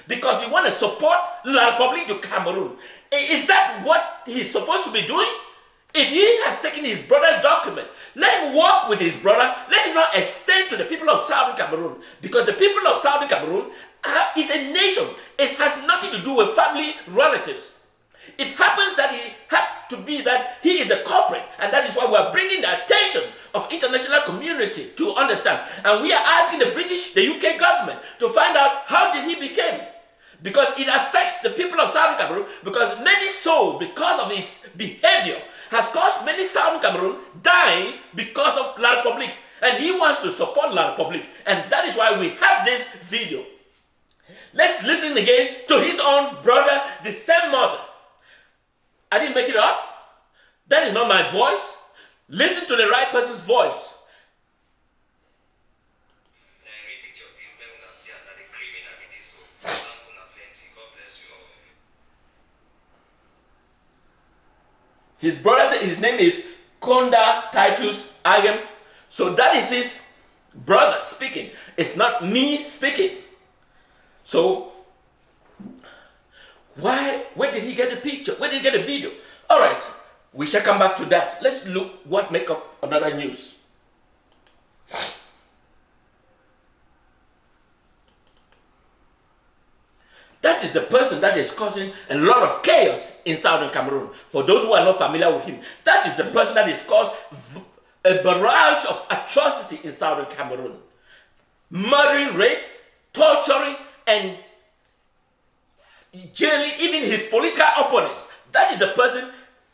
because you want to support La République du Cameroon. Is that what he's supposed to be doing? If he has taken his brother's document, let him work with his brother. Let him not extend to the people of Southern Cameroon, because the people of Southern Cameroon is a nation. It has nothing to do with family relatives. It happens that he had to be that he is the culprit, and that is why we are bringing the attention of international community to understand. And we are asking the British, the UK government to find out how did he become. Because it affects the people of Southern Cameroon, because many souls, because of his behavior, has caused many Southern Cameroon dying because of La République. And he wants to support La République. And that is why we have this video. Let's listen again to his own brother, the same mother. I didn't make it up. That is not my voice. Listen to the right person's voice. His brother said his name is Konda Titus Agam. So that is his brother speaking. It's not me speaking. So where did he get the picture? Where did he get the video? All right, we shall come back to that. Let's look what make up another news. That is the person that is causing a lot of chaos in Southern Cameroon. For those who are not familiar with him, that is the person that has caused a barrage of atrocity in Southern Cameroon. Murdering, rape, torturing, and jailing even his political opponents. That is the person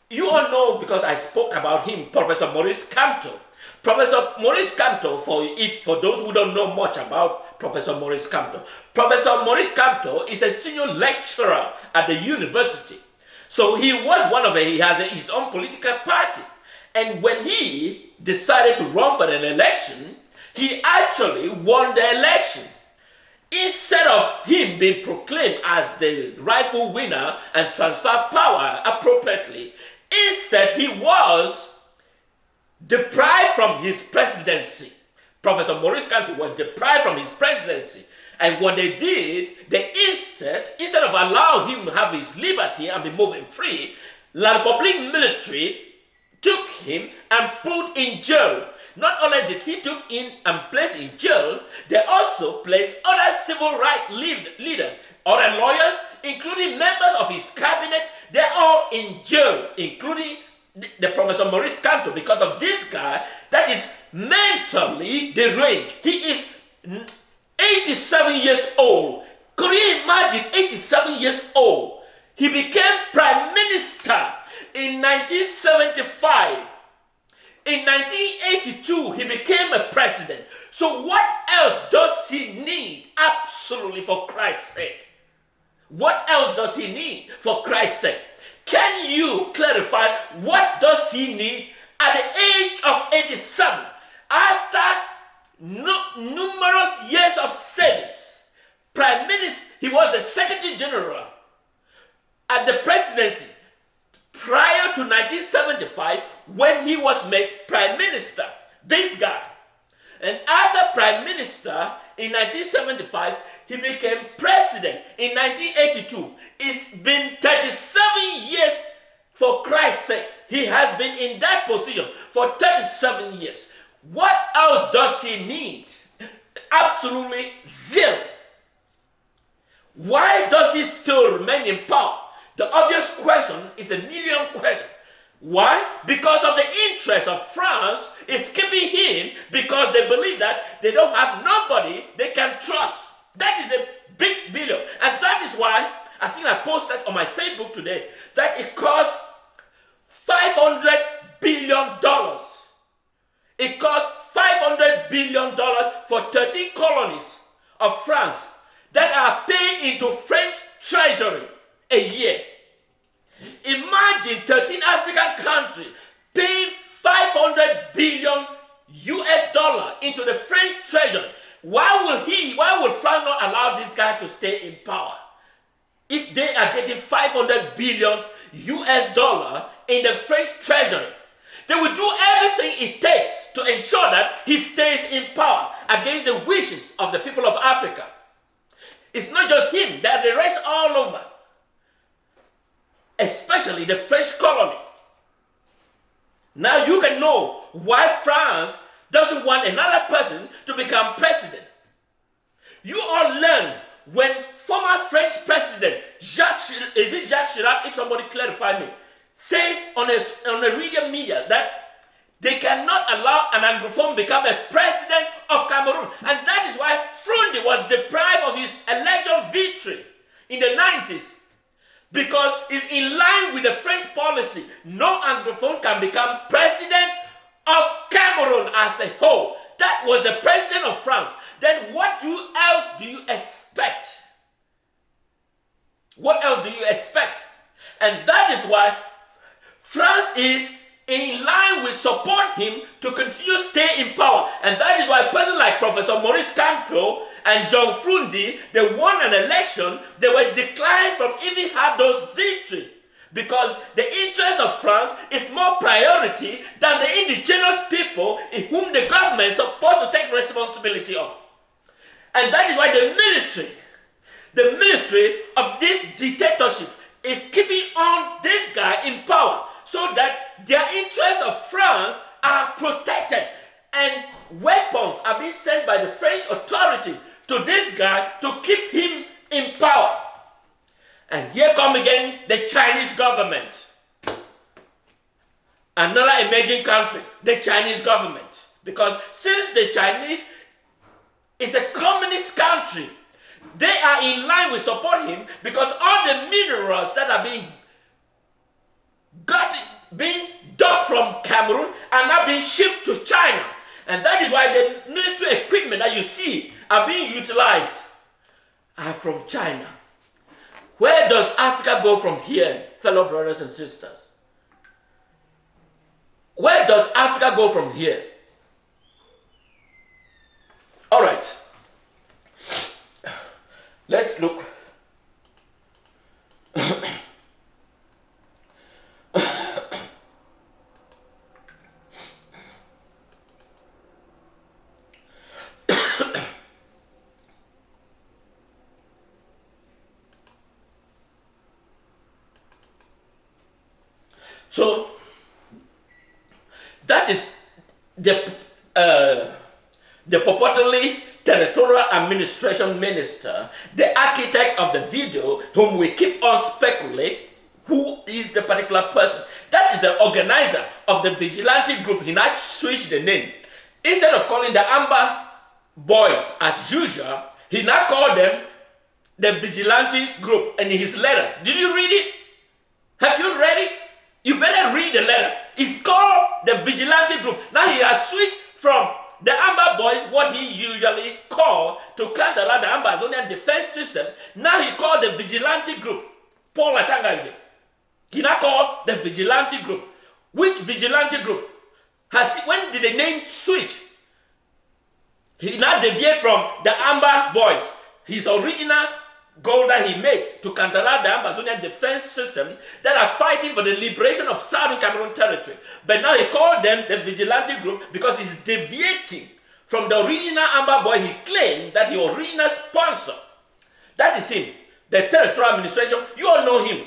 you all know, because I spoke about him, Professor Maurice Kamto. Professor Maurice Kamto, for those who don't know much about Professor Maurice Kamto, Professor Maurice Kamto is a senior lecturer at the university. So he has his own political party. And when he decided to run for an election, he actually won the election. Instead of him being proclaimed as the rightful winner and transfer power appropriately, instead he was deprived from his presidency. Professor Maurice Kamto was deprived from his presidency. And what they did, instead of allowing him to have his liberty and be moving free, La République military took him and put in jail. Not only did he took in and place in jail, they also placed other civil rights leaders, other lawyers, including members of his cabinet. They're all in jail, including the Professor Maurice Kamto, because of this guy that is mentally deranged. He is 87 years old. Could you imagine 87 years old? He became prime minister in 1975. In 1982, he became a president. So what else does he need? Absolutely, for Christ's sake. What else does he need for Christ's sake? Can you clarify what does he need at the age of 87? After numerous years of service, prime minister, he was the secretary general at the presidency prior to 1975 when he was made prime minister. This guy. And after prime minister in 1975, he became president in 1982. It's been 37 years, for Christ's sake. He has been in that position for 37 years. What else does he need? Absolutely zero. Why does he still remain in power? The obvious question is a million question. Why? Because of the interest of France is keeping him, because they believe that they don't have nobody they can trust. That is a big billion. And that is why I think I posted on my Facebook today that it costs $500 billion. It costs $500 billion for 13 colonies of France that are paying into French treasury a year. Imagine 13 African countries paying $500 billion US into the French treasury. Why would France not allow this guy to stay in power? If they are getting $500 billion US in the French treasury, they will do everything it takes to ensure that he stays in power against the wishes of the people of Africa. It's not just him, there are the rest all over, especially the French colony. Now you can know why France doesn't want another person to become president. You all learn when former French president Jacques Chirac, if somebody clarify me, says on a radio media that they cannot allow an Anglophone become a president of Cameroon. And that is why Fronde was deprived of his election victory in the 90s. Because it's in line with the French policy. No Anglophone can become president of Cameroon as a whole. That was the president of France. Then what else do you expect? What else do you expect? And that is why France is in line with support him to continue stay in power. And that is why a person like Professor Maurice Kamto and John Fronde, they won an election, they were declined from even have those victory. Because the interest of France is more priority than the indigenous people in whom the government is supposed to take responsibility of. And that is why the military of this dictatorship is keeping on this guy in power so that their interests of France are protected and weapons are being sent by the French authority to this guy to keep him in power. And here come again the Chinese government. Another emerging country, the Chinese government. Because since the Chinese is a communist country, they are in line with support him because all the minerals that are being dug from Cameroon are now being shipped to China. And that is why the military equipment that you see are being utilized are from China. Where does Africa go from here, fellow brothers and sisters? Where does Africa go from here? All right. Let's look. So that is the purportedly Territorial Administration Minister, the architect of the video, whom we keep on speculating who is the particular person. That is the organizer of the vigilante group. He now switched the name. Instead of calling the Amber Boys as usual, he now called them the vigilante group. And in his letter, did you read it? Have you read it? You better read the letter. It's called the vigilante group. Now he has switched from the Amber Boys, what he usually called to counteract the Ambazonian defense system. Now he called the vigilante group. Paul Atanga. He now called the vigilante group. Which vigilante group? When did the name switch? He now deviated from the Amber Boys. His original goal that he made to counteract the Ambazonian defense system that are fighting for the liberation of Southern Cameroon territory. But now he called them the vigilante group because he's deviating from the original Amber Boy he claimed that he original sponsor. That is him, the Territorial Administration. You all know him.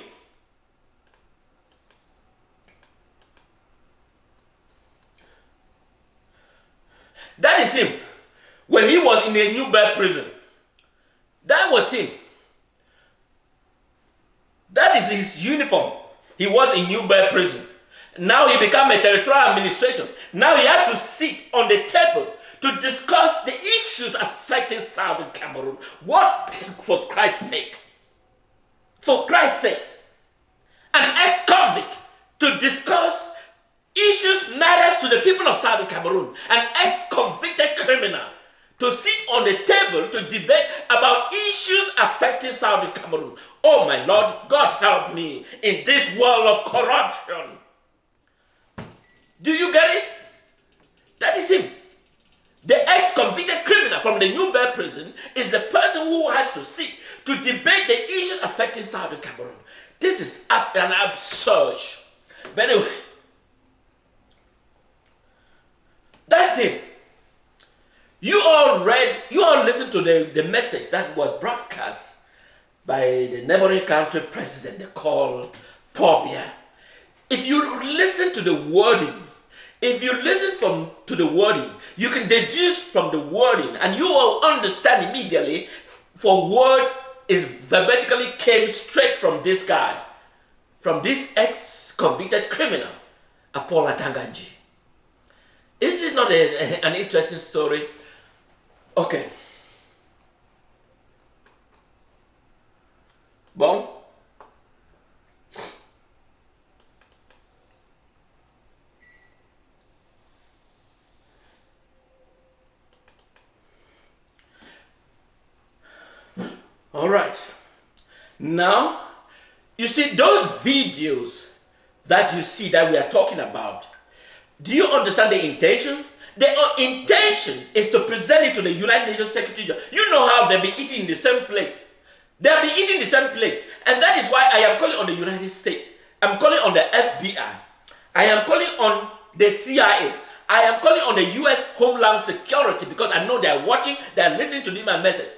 That is him. When he was in a New Bed prison, that was him. That is his uniform. He was in New Bed prison. Now he became a territorial administration. Now he has to sit on the table to discuss the issues affecting Southern Cameroon. What, for Christ's sake? For Christ's sake. An ex-convict to discuss issues matters to the people of Southern Cameroon. An ex-convicted criminal to sit on the table to debate about issues affecting Southern Cameroon. Oh my Lord, God help me in this world of corruption. Do you get it? That is him. The ex-convicted criminal from the New Bed prison is the person who has to sit to debate the issues affecting Southern Cameroon. This is an absurd. But anyway, that's him. You all listened to the message that was broadcast by the neighboring country president, they call Pobia. If you listen to the wording, to the wording, you can deduce from the wording, and you will understand immediately, for word is verbatimly came straight from this guy, from this ex-convicted criminal, Paul Atanga. Is this not an interesting story? Okay. Bon. All right. Now, you see those videos that you see that we are talking about. Do you understand the intention? The intention is to present it to the United Nations Secretary General. You know how they'll be eating the same plate. They'll be eating the same plate. And that is why I am calling on the United States. I'm calling on the FBI. I am calling on the CIA. I am calling on the U.S. Homeland Security, because I know they are watching, they are listening to my message.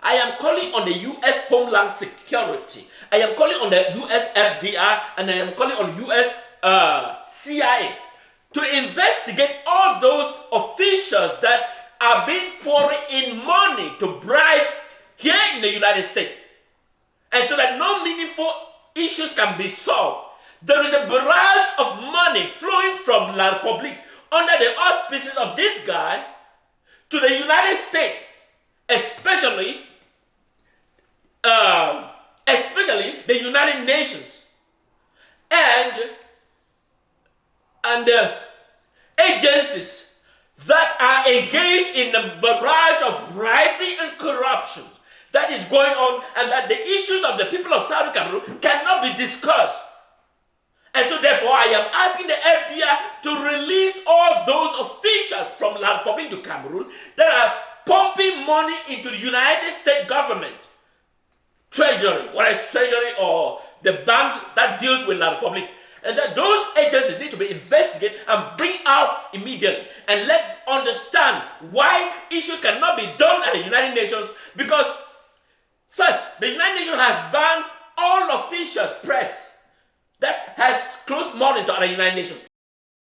I am calling on the U.S. Homeland Security. I am calling on the U.S. FBI, and I am calling on U.S. CIA to investigate all those officials that are being pouring in money to bribe here in the United States. And so that no meaningful issues can be solved. There is a barrage of money flowing from La Republique under the auspices of this guy to the United States, especially the United Nations and agencies that are engaged in the barrage of bribery and corruption that is going on, and that the issues of the people of Southern Cameroon cannot be discussed. And so therefore I am asking the FBI to release all those officials from La Republique du Cameroon that are pumping money into the United States government, Treasury, whether it's Treasury or the banks that deals with La Republique. And that those agencies need to be investigated and bring out immediately, and let understand why issues cannot be done at the United Nations. Because first, the United Nations has banned all officials, press that has close monitoring at the United Nations.